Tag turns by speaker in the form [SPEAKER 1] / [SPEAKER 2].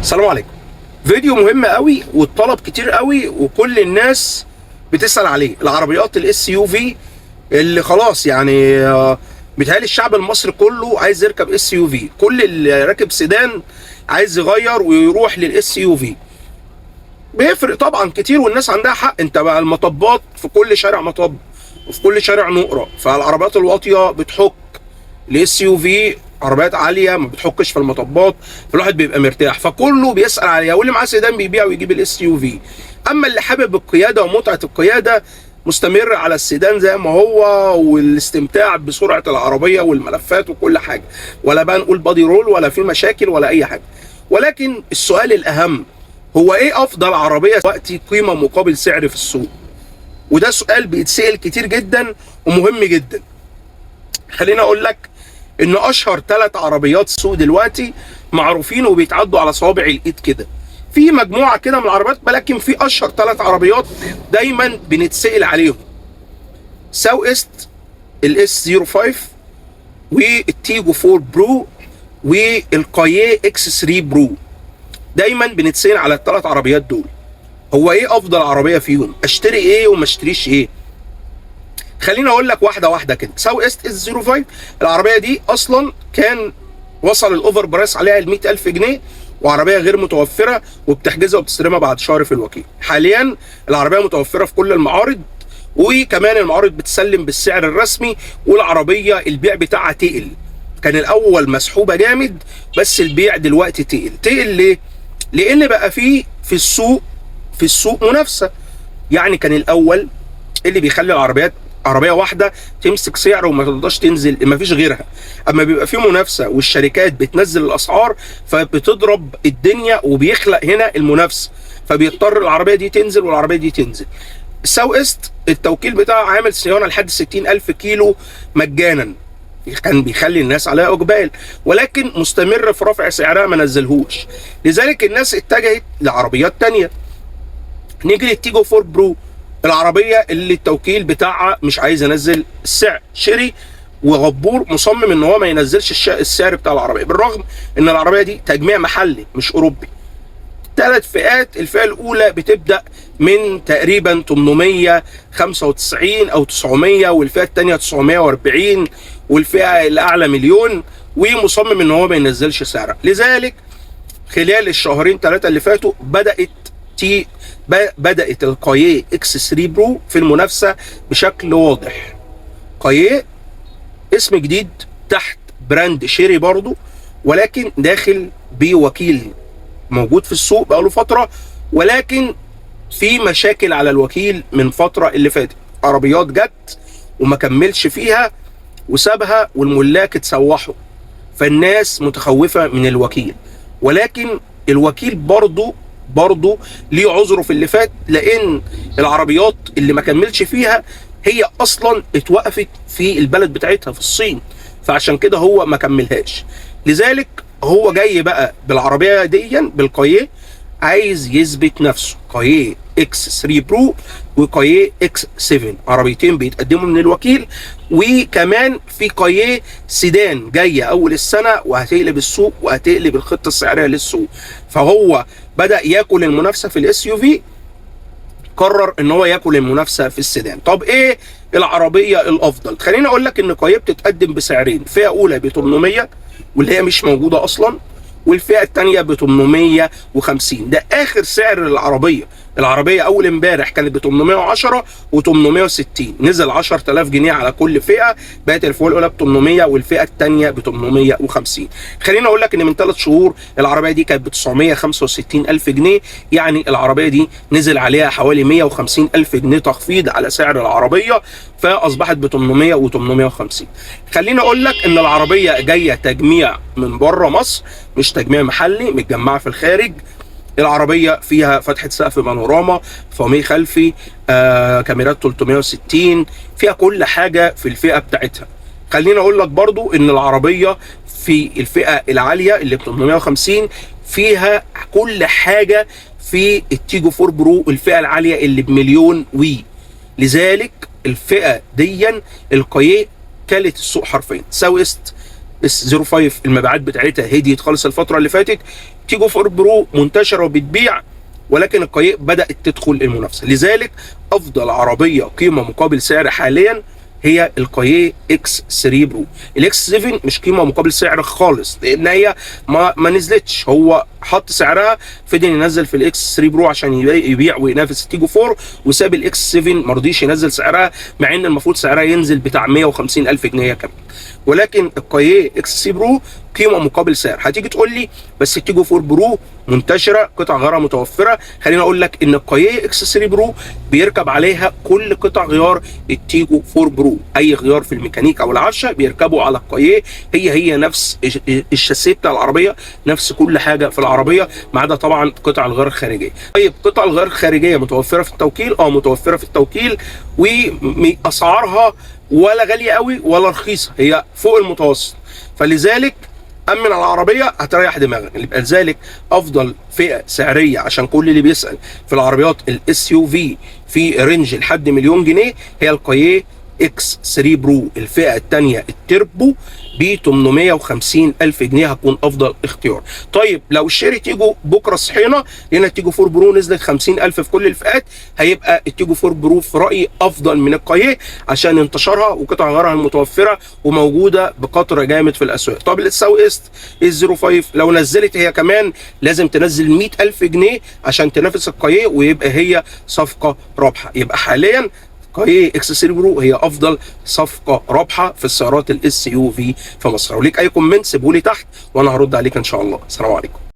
[SPEAKER 1] السلام عليكم. فيديو مهم قوي والطلب كتير قوي وكل الناس بتسأل عليه، العربيات الاس يو في اللي خلاص يعني بيتهيألي الشعب المصري كله عايز يركب اس يو في، كل اللي راكب سيدان عايز يغير ويروح للاس يو في. بيفرق طبعا كتير والناس عندها حق، انت بقى المطبات في كل شارع مطب وفي كل شارع نقرة، فالعربيات الواطية بتحك الاس يو في، عربيات عاليه ما بتحكش في المطبات، فالواحد بيبقى مرتاح، فكله بيسال عليها، واللي معاه سيدان بيبيع ويجيب الاس يو في. اما اللي حابب القياده ومتعه القياده مستمر على السيدان زي ما هو، والاستمتاع بسرعه العربيه والملفات وكل حاجه، ولا بقى نقول بادي رول ولا في مشاكل ولا اي حاجه. ولكن السؤال الاهم هو ايه افضل عربيه دلوقتي قيمه مقابل سعر في السوق؟ وده سؤال بيتسال كتير جدا ومهم جدا. خليني اقول لك ان اشهر 3 عربيات سوق دلوقتي معروفين وبيتعدوا على صوابع الايد كده، في مجموعه كده من العربيات، ولكن في اشهر 3 عربيات دايما بنتسال عليهم: ساو ايست، الاس 05، والتيجو 4 برو، والقاييه اكس 3 برو. دايما بنتسال على ال3 عربيات دول، هو ايه افضل عربيه فيهم؟ اشتري ايه وما اشتريش ايه؟ خليني اقول لك واحده واحده كده. ساو ايست اس 05 العربيه دي اصلا كان وصل الاوفر برايس عليها ال 100,000 جنيه، وعربيه غير متوفره وبتحجزها وبتستلمها بعد شهر في الوكيل. حاليا العربيه متوفره في كل المعارض، وكمان المعارض بتسلم بالسعر الرسمي، والعربيه البيع بتاعها تقل. كان الاول مسحوبه جامد، بس البيع دلوقتي تقل ليه؟ لان بقى في السوق منافسه. يعني كان الاول اللي بيخلي العربيات عربيه واحده تمسك سعر وما تقدرش تنزل، ما فيش غيرها. اما بيبقى في منافسه والشركات بتنزل الاسعار فبتضرب الدنيا وبيخلق هنا المنافسه، فبيضطر العربيه دي تنزل والعربيه دي تنزل. الساو ايست التوكيل بتاعه عامل صيانه لحد 60,000 كيلو مجانا، كان بيخلي الناس عليها اقبال، ولكن مستمر في رفع سعرها ما نزلهوش، لذلك الناس اتجهت لعربيات تانية. نيجي للتيجو 4 برو، العربيه اللي التوكيل بتاعها مش عايز ينزل السعر، شيري وغبور مصمم ان هو ما ينزلش السعر بتاع العربيه، بالرغم ان العربيه دي تجميع محلي مش اوروبي. 3 فئات، الفئه الاولى بتبدا من تقريبا 895 او 900، والفئه الثانيه 940، والفئه الاعلى مليون، ومصمم ان هو ما ينزلش سعرها. لذلك خلال الشهرين 3 اللي فاتوا بدأت القاييه اكس 3 برو في المنافسة بشكل واضح. قاييه اسم جديد تحت براند شيري برضو، ولكن داخل بوكيل موجود في السوق بقاله فترة، ولكن في مشاكل على الوكيل من فترة اللي فاتت. عربيات جت وما كملش فيها وسابها والملاك اتسوحوا، فالناس متخوفة من الوكيل. ولكن الوكيل برضو ليه عذره في اللي فات، لان العربيات اللي ما كملش فيها هي اصلا اتوقفت في البلد بتاعتها في الصين، فعشان كده هو ما كملهاش. لذلك هو جاي بقى بالعربيه دي بالقاييه، عايز يثبت نفسه. قاييه اكس 3 برو وقاييه اكس 7، عربيتين بيتقدموا من الوكيل، وكمان في قاييه سيدان جايه اول السنه وهتقلب السوق وهتقلب الخطه السعريه للسوق. فهو بدأ ياكل المنافسه في الاس يو في، قرر ان هو ياكل المنافسه في السيدان. طب ايه العربيه الافضل؟ خليني اقول لك ان قاييه بتتقدم بسعرين: فئه اولى ب 800 واللي هي مش موجوده اصلا، والفئه الثانيه ب 850. ده اخر سعر للعربيه. العربيه اول امبارح كانت ب 810 و860، نزل 10,000 جنيه على كل فئه، بقت الفئه الاولى ب 800 والفئه الثانيه ب 850. خليني اقول لك ان من 3 شهور العربيه دي كانت ب 965,000 جنيه، يعني العربيه دي نزل عليها حوالي 150,000 جنيه تخفيض على سعر العربيه، فاصبحت ب 800 و850. خليني اقول لك ان العربيه جايه تجميع من بره مصر، مش تجميع محلي، متجمعه في الخارج. العربيه فيها فتحه سقف بانوراما، فوميه خلفي، كاميرات 360، فيها كل حاجه في الفئه بتاعتها. خليني اقول لك برضو ان العربيه في الفئه العاليه اللي ب 850 فيها كل حاجه في التيجو 4 برو الفئه العاليه اللي بمليون لذلك الفئه دي القاييه كلت السوق حرفيا. ساو ايست اس 05 المبيعات بتاعتها هديت خالص الفتره اللي فاتت، تيجو 4 برو منتشره وبتبيع، ولكن الكاييه بدات تدخل المنافسه. لذلك افضل عربيه قيمه مقابل سعر حاليا هي الكاييه اكس 3 برو. الاكس 7 مش قيمه مقابل سعر خالص، لان هي ما نزلتش، هو حط سعرها فضل ينزل في الاكس 3 برو عشان يبيع وينافس التيجو 4، وساب الاكس 7 ما رضيش ينزل سعرها، مع ان المفروض سعرها ينزل بتاع 150 الف جنيه كمان. ولكن الكاييه اكس 3 برو قيمه مقابل سعر. هتيجي تقول لي بس التيجو 4 برو منتشره، قطع غيارها متوفره. خليني اقول لك ان الكاييه اكس 3 برو بيركب عليها كل قطع غيار التيجو 4 برو، اي غيار في الميكانيكا او العفشه بيركبوا على الكاييه، هي نفس الشاسيه بتاع العربيه، نفس كل حاجه في العربيه، ما عدا طبعا قطع الغيار الخارجيه. طيب قطع الغيار الخارجيه متوفره في التوكيل؟ متوفره في التوكيل، واسعارها ولا غاليه قوي ولا رخيصه، هي فوق المتوسط. فلذلك امن العربيه هتريح دماغك. يبقى لذلك افضل فئه سعريه عشان كل اللي بيسال في العربيات الاس يو في في رينج لحد مليون جنيه هي الكاييه اكس 3 برو. الفئه الثانيه التربو ب 850 الف جنيه هتكون افضل اختيار. طيب لو الشاري تيجو بكره صحينا لقينا التيجو 4 برو نزلت 50 الف في كل الفئات، هيبقى التيجو 4 برو في رايي افضل من الكاييه عشان انتشارها وقطع غيارها المتوفره وموجوده بقطر جامد في الاسواق. طب الساو ايست اس 05 لو نزلت هي كمان لازم تنزل 100 الف جنيه عشان تنافس الكاييه ويبقى هي صفقه رابحه. يبقى حاليا كاييه اكس 3 برو هي افضل صفقه رابحه في السيارات الاس يو في في مصر. وليك اي كومنت سيبه لي تحت وانا هرد عليك ان شاء الله. السلام عليكم.